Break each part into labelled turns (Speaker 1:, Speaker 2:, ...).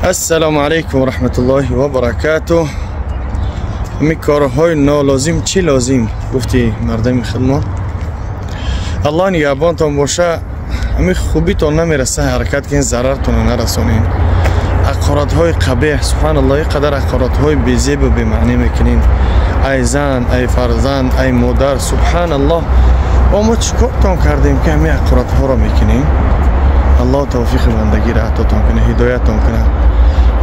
Speaker 1: السلام علیکم و رحمت الله و برکاته. می کارهای نالازم چی لازم گفتی مردم خدمت الله نگهبانتان باشه. همین خوبیتون نمیرسه حرکت کن ضررتون نرسونین. عقارات های قبیح سبحان الله قدر عقارات های بی‌زیب و بی‌معنی میکنین. ای زن ای فرزند ای مادر سبحان الله و ما چیکارتون کردیم که همین عقارات ها رو میکنیم. الله توفیق بندگی را عطاتون کنه هدایتتون کنه.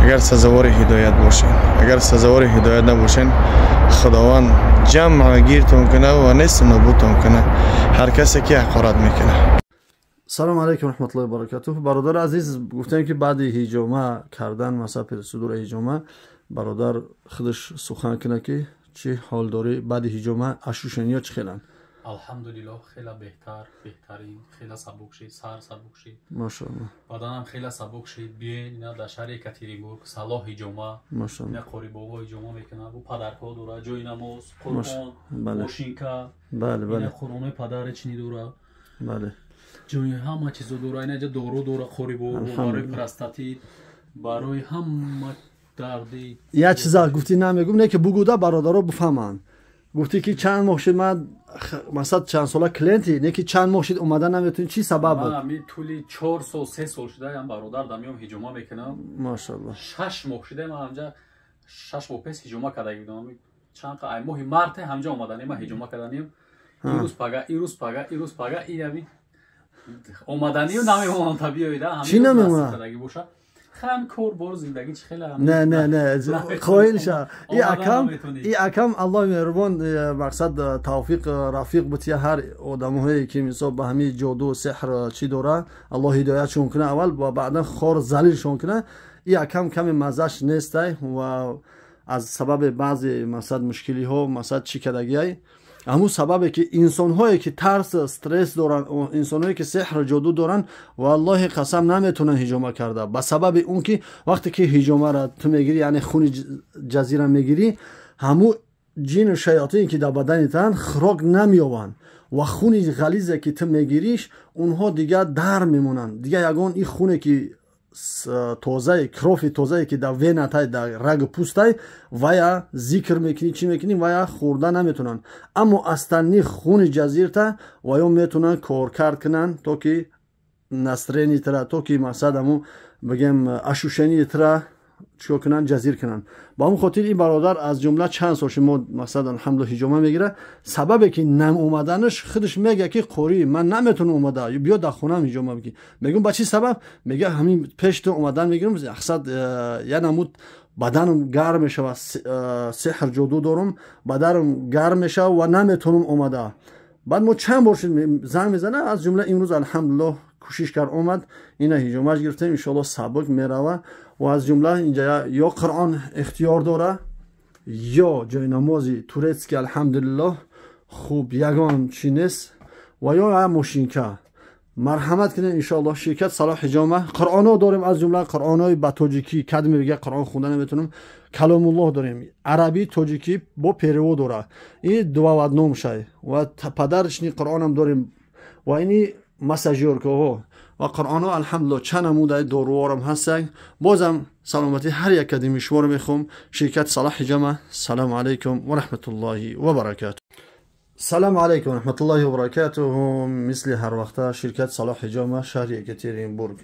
Speaker 1: اگر سزاوار هدایت باشین اگر سزاوار هدایت نباشین خداوند جمع گیرتون کنه و نیست نابودتون کنه هر کسی که حقارت میکنه.
Speaker 2: سلام علیکم و رحمت الله و برکاته. برادر عزیز گفتن که بعد هجامه کردن مثلا پرسیدور هجامه برادر خودش سخن کنه که چی حال داری بعد هجامه اشوشنیا چی خیلن؟
Speaker 3: الحمدلله خیلی بهترین خیلی سبک شد سر سبک شد
Speaker 2: ماشاءالله
Speaker 3: بدنم خیلی سبک شد بیاین اینا در شهر یکاترینبورگ صلاح هجامه
Speaker 2: ماشاءالله
Speaker 3: اینا قاری بابا هجامه میکنه بو پدرکا دورا جای نماز قرآن
Speaker 2: بله.
Speaker 3: ماشینکا
Speaker 2: بله
Speaker 3: اینا
Speaker 2: بله
Speaker 3: قرآن پدر چنی دورا
Speaker 2: بله
Speaker 3: جای همه چیز دورا اینا جا دورو دورا قاری بابا برای پرستاتیت برای همه دردی
Speaker 2: یه چیزا گفتی نمیگم نه که بگودا برادرها بفهمن. گفتی که چند ماه شد من مثلا چند ساله کلینتی نه که چند ماه شد اومدن نمیتونی چی سبب بود؟
Speaker 3: من همین طولی 4 سال 3 سال شده هم برادر دمیام هجامه میکنم
Speaker 2: ماشاءالله
Speaker 3: 6 ماه شده من همجا 6 ماه پیش هجامه کرده بودم چند ای ماه مارت همجا اومدنیم من هجامه کردنیم ایروز پاگا این همین اومدنیم نمیمونم طبیعی ده
Speaker 2: چی نمیمونه؟
Speaker 3: خم کور بار زندگی چه خیلی
Speaker 2: نه خواهی نشه این اکم الله مهربان مقصد توفیق رفیق بتیه هر آدم‌هایی که مثلا به همین جادو سحر چی داره الله هدایتشون کنه اول و بعدا خار ذلیلشون کنه. این اکم کم مزهش نیست و از سبب بعضی مثلا مشکلی ها مثلا چی کدگی همون سببه که انسان هایی که ترس استرس دارن انسان هایی که سحر جادو دارن والله قسم نمیتونن هجامه کرده به سبب اون که وقتی که هجامه را تو میگیری یعنی خون جزیره میگیری همون جین و شیاطین که در بدنتن خوراک نمیابن و خون غلیظه که تو میگیریش اونها دیگه در میمونن دیگه یگان این خونه که توزه کروفی توزه که در وینتای در رگ پوستای و یا ذکر میکنی چی میکنی و یا خورده نمیتونن اما اصلا خون جزیرتا و یا میتونن کار کرد کنن تا که نسرینی ترا تا که مقصد همون بگم اشوشنی ترا چیکار کنن جزیر کنن. با همون خاطر این برادر از جمله چند سالش ما مثلا الحمدلله هجامه میگیره سببی که نم اومدنش خودش میگه که قوری من نمیتونم اومده بیا در خونم هجامه بگی میگم با چی سبب میگه همین پیش تو اومدن میگیرم اقصد یه نمود بدنم گرم میشه و سحر جادو دارم بدنم گرم میشه و نمیتونم اومده. بعد ما چند بار زنگ میزنه از جمله امروز الحمدلله کوشش کرد اومد اینا هجامه گرفتیم ان شاء الله سبک میروه و از جمله اینجا یا قرآن اختیار داره یا جای نمازی تورتسکی الحمدلله خوب یگان چی نیست و یا ماشینکه مرحمت کنین ان شاء الله شرکت صلاح هجامه قرآن ها داریم از جمله قرآن های با تاجیکی کدمی بگه قرآن خوندن نمیتونم کلام الله داریم عربی تاجیکی با پیرو داره این دعا و نام شه و پدرش نی قرآن هم داریم و اینی مساجور که و قرآن ها الحمدلله چند نموده داروارم هستن. بازم سلامتی هر یک کدی مشوار میخوام شرکت صلاح هجامه. سلام علیکم و رحمت الله و برکاته. سلام علیکم و رحمت الله و برکاته. مثل هر وقت شرکت صلاح هجامه شهر یکاترینبورگ.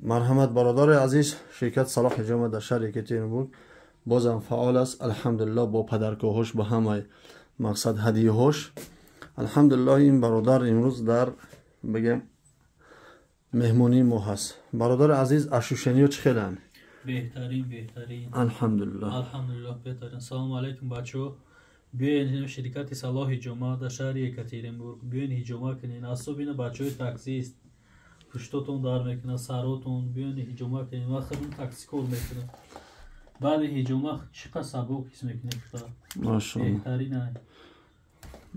Speaker 2: مرحمت برادر عزیز شرکت صلاح هجامه در شهر یکاترینبورگ بازم فعال است الحمدلله با پدرکاهاش با همه مقصد هدیه هاش الحمدلله. این برادر امروز در بگم مهمونی ما هست. برادر عزیز اشوشنیا چه خیلن؟
Speaker 3: بهترین
Speaker 2: الحمدلله
Speaker 3: بهترین. سلام علیکم بچه‌ها. بیاین شرکت صلاح هجامه در شهر یکاترینبورگ بیاین هجامه کنین. اصلا بینا بچهای تاکسی است پشتتون دار میکنه سراتون بیاین هجامه کنین. من خودم تاکسی کار میکنم بعد هجامه چقدر سبک حس میکنه
Speaker 2: ماشاءالله
Speaker 3: بهترینه.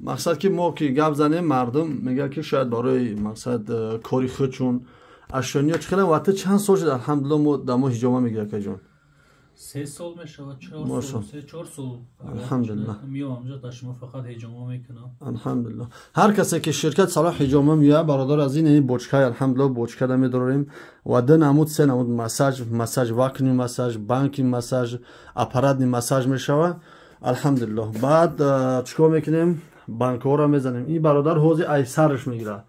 Speaker 2: مقصد که ما که گپ زنیم مردم میگه که شاید برای مقصد کاری خودشون اشونیا چه خیلی وقت چند سال شد الحمدلله ما دما هجامه میگیره که جون
Speaker 3: 3 سال میشود 4
Speaker 2: ماشا.
Speaker 3: سال 4 سال
Speaker 2: الحمدلله.
Speaker 3: میام اونجا تا شما فقط هجوما میکنم.
Speaker 2: الحمدلله. هر کسی که شرکت صلاح حجامه میاد برادر از این بوچکای الحمدلله بوچکا دمی داریم و ده نمود سه نمود مساج واکنی مساج بانکی مساج اپارات مساج میشوه الحمدلله. بعد چیکار میکنیم بانک‌ها را میزنیم. این برادر حوض ایسرش میگیره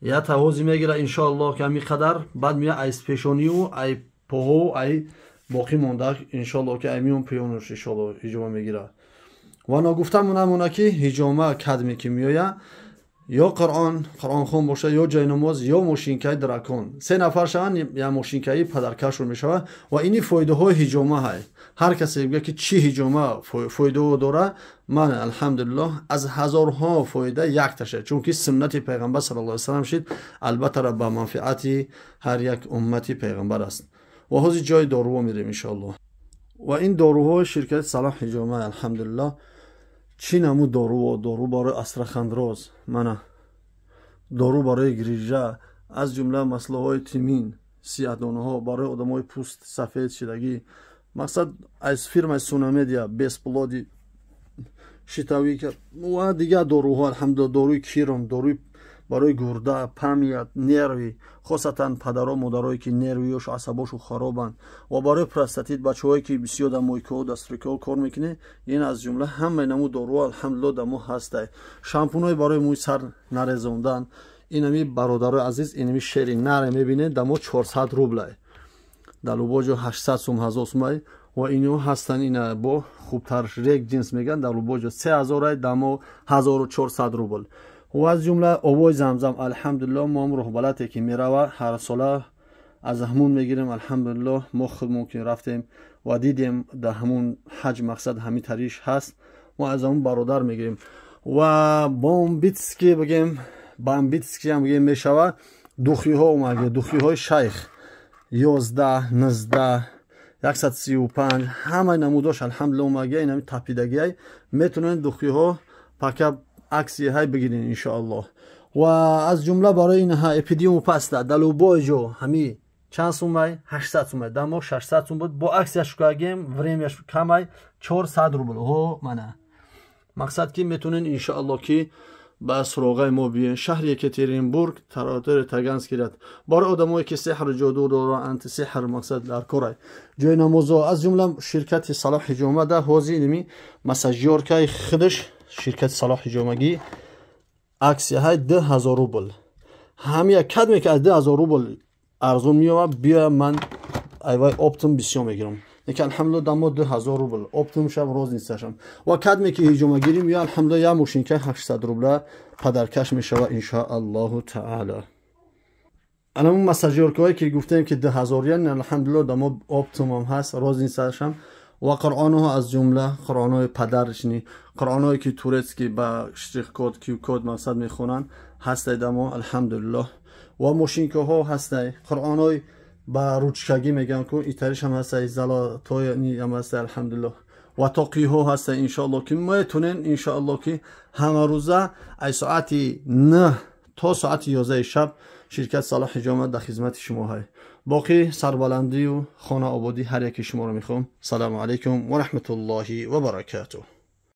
Speaker 2: یا تا حوض میگیره ان شاء الله که همین قدر بعد میاد ایس پیشونی و ای پوهو ای باقی مونده ان شاء الله که ایمیون پیونش ان شاء الله حجامه میگیره. و نگفتم نمونه که حجامه کدمی که میآید یا قرآن خون باشه یا جای نماز یا ماشینکای دراکون 3 نفر شون یا ماشینکای پدرکش رو میشوه و اینی فایده های حجامه های. هر کسی بگه که چی حجامه فایده داره من الحمدلله از هزارها فایده یک تاشه چون که سنت پیغمبر صلی الله علیه و سلم شد البته را به منفعت هر یک امتی پیغمبر است. و حوض جای دارو میریم ان شاء الله. و این داروهای شرکت صلاح حجامه الحمدلله چی نمو دارو برای استرخاندروز منه دارو برای گریجه از جمله مسئله های تیمین سیادانه ها برای آدم های پوست سفید شدگی مقصد از فیرم سونامدیا بیس بلادی شتاوی که و دیگه داروها الحمدلله داروی کیرم داروی برای گرده پامیت نروی خاصتا پدرها مادرایی که نرویش عصباشو خرابن و برای پروستاتیت بچه‌هایی که بسیار در مویکو دستریکو کار میکنه این از جمله همه نمو دارو الحمدلله دمو هسته. شامپونای برای موی سر نرزوندن اینمی برادر عزیز اینمی شری نره میبینه دمو 400 روبل دلوباجو 800 سوم 1000 سوم و اینو هستن اینا با خوبتر رگ جنس میگن دلوباجو 3000 دمو 1400 روبل. و از جمله آبای زمزم الحمدلله ما هم رهبلتی که میروه هر ساله از همون میگیریم الحمدلله ما خودمون که رفتیم و دیدیم در همون حج مقصد همین تریش هست و از همون برادر میگیریم. و بامبیتسکی بگیم بامبیتسکی هم بگیم میشوه دوخی ها اومده دوخی های شیخ 11 19 135 همه نموداش الحمدلله اومده این همین تپیدگی های میتونن دوخی ها پاکه عکسی های بگیرین ان شاء الله. و از جمله برای اینها اپیدیوم پاستا دلوباجو همی چند سومای 800 سومای دمو 600 سوم بود با عکسش کاگیم وریمش کمای 400 روبل هو منه. مقصد که میتونین ان شاء الله که با سراغ ما بیان شهر یکاترینبورگ تراتر تاگانسکیرات برای آدمایی که سحر جادو داره انتی سحر مقصد در کارای جای نماز از جمله شرکت صلاح حجامه ده حوزه اینمی مساجیار که خودش شرکت صلاح حجامگی عکسی های 10000 روبل همین کدمی که از 10000 روبل ارزون میاد بیا من ایوای اپتوم بسیار میگیرم که الحمدلله دمو 2000 روبل اپتوم شب روز نیستشم و کدمی که حجامه گیریم یا الحمدلله یا ماشین که 800 روبل پدرکش میشوه ان شاء الله تعالی. الان مساجیار که گفتیم که 2000 ین الحمدلله دمو اپتوم هم هست روز نیستشم و قرآن ها از جمله قرآن های پدرشنی قرآن هایی که تورسکی با شتریخ کد کیو کد مقصد میخونن هسته دمو الحمدلله. و موشینکه ها هسته قرآن های با روچکگی میگن که ایتریش هم هسته زلاتای هم هسته الحمدلله. و تاقی ها هسته انشاءالله که میتونین انشاءالله که همه روزه ای ساعتی 9 تا ساعت 11 شب شرکت صلاح حجامه در خدمت شما های. باقی سربلندی و خانه آبادی هر یکی شما رو میخوام. سلام علیکم و رحمت الله و برکاته.